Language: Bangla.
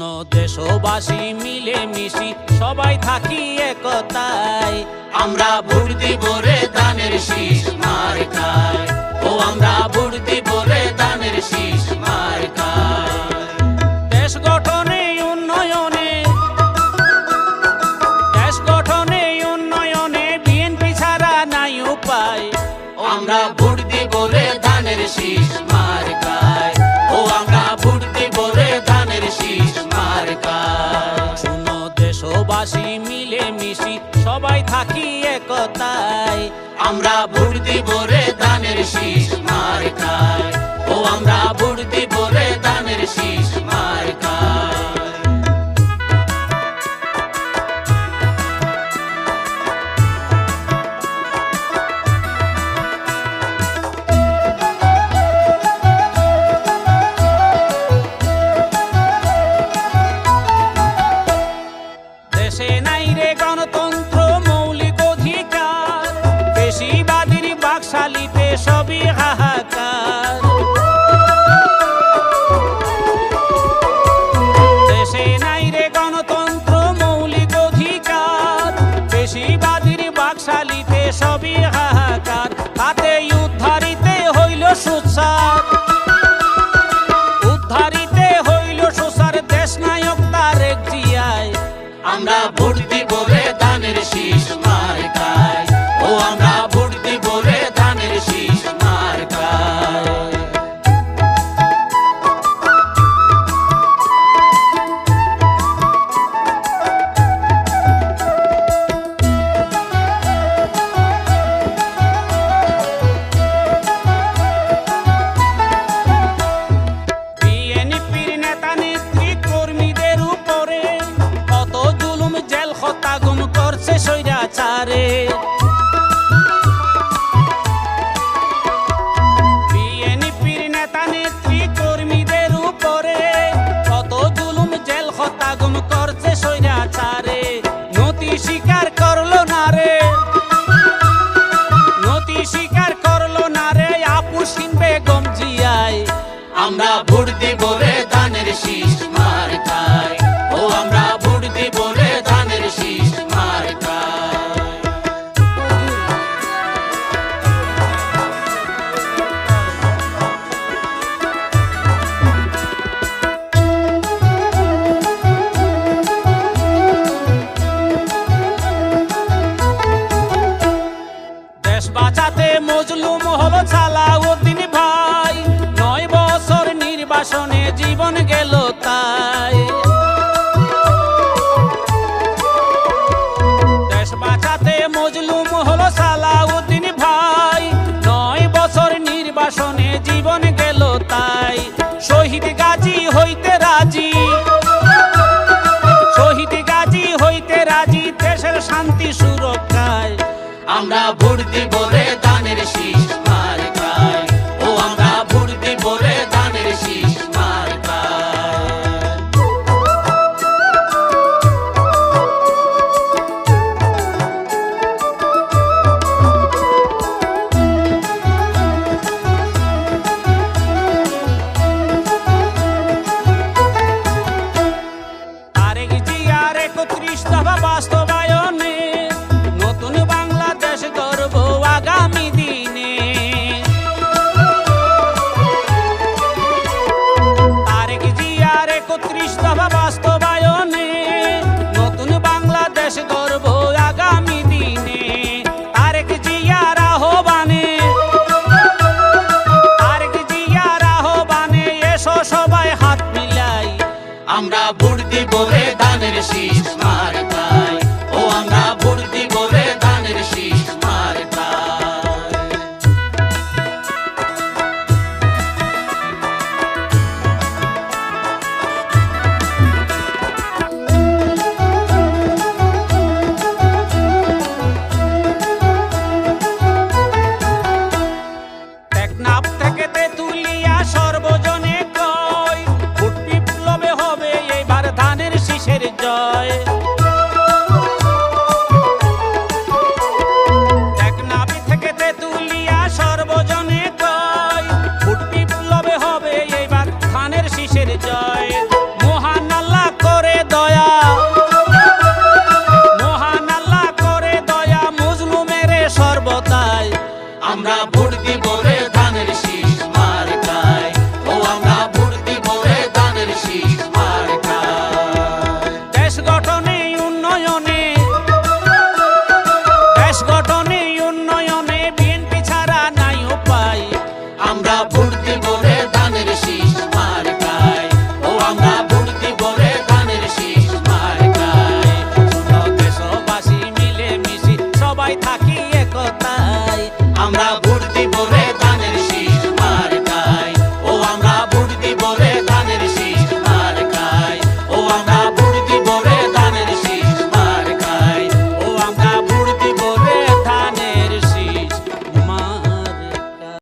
শোনো দেশবাসী মিলে মিশি সবাই থাকি একতায়, আমরা ভোট দিব রে ধানের শীষ মার্কায়, ও আমরা ভোট দিব রে ধানের শীষ মার্কায়। দেশ গঠনে উন্নয়নে, দেশ গঠনে উন্নয়নে বিএনপি ছাড়া নাই উপায়, ও আমরা ভোট দিব রে ধানের শীষ মার্কায়, ও আমরা ভোট দিব রে ধানের শীষ মার্কায়। শোনো দেশবাসী মিলে মিশি সবাই থাকি একতায়, আমরা ভোট দিব রে ধানের শীষ মার্কায়, ও আমরা ভোট দিব রে ধানের শীষ মার্কায়। দেশে নাই রে গণতন্ত্র মৌলিক অধিকার, বেশিবাদীর বাকশালীতে সবই হাহাকার। দেশে নাই রে গণতন্ত্র মৌলিক অধিকার, বেশিবাদীর বাকশালীতে সবই হাহাকার। তাতে উদ্ধারিতে হইল সুচার, উদ্ধারিতে হইল সুচার, দেশ নায়ক তারেক জিয়ায়। আমরা ভোট দিব রে ধানের শীষ মার্কায়, ও আমরা ভোট দিব রে ধানের শীষ মার্কায়। বিএনপির নেতা নেত্রী কর্মীদের উপরে কত জুলুম জেল হত্যা গুম করছে স্বৈরাচারে। বিএনপির নেতা নেত্রী কর্মীদের উপরে কত জুলুম জেল হত্যা গুম করছে স্বৈরাচারে। নতি স্বীকার করলো না রে, নতি স্বীকার করলো না রে আপুসিন বেগম জিয়ায়। আমরা ভোট দিব রে ধানের শীষ মার্কায়, ও আমরা ভোট দিব রে ধানের শীষ মার্কায়। দেশ বাঁচাতে মজলুম হলো সালাউদ্দিন ভাই, 9 বছর নির্বাসনে জীবন গেল তাই। দেশ বাঁচাতে মজলুম হলো সালাউদ্দিন ভাই, 9 বছর নির্বাসনে জীবন গেল তাই। শহীদ গাজী হইতে রাজি, শহীদ গাজী হইতে রাজি, দেশের শান্তি সুরক্ষায়। আমরা ভোট দিব রে ধানের শীষ মার্কায়, ও আমরা ভোট দিব রে ধানের শীষ মার্কায়। তারেক জিয়ার 31 দফা বাস্তবায়নে নতুন বাংলাদেশ গড়ব আগামী দিনে। তারেক জিয়ার 31 দফা বাস্তবায়নে নতুন বাংলাদেশ গড়ব আগামী দিনে। তারেক জিয়ার আহ্বানে, তারেক জিয়ার আহ্বানে এসো সবাই হাত মিলাই। আমরা ভোট দিব রে ধানের শীষ মার্কায়,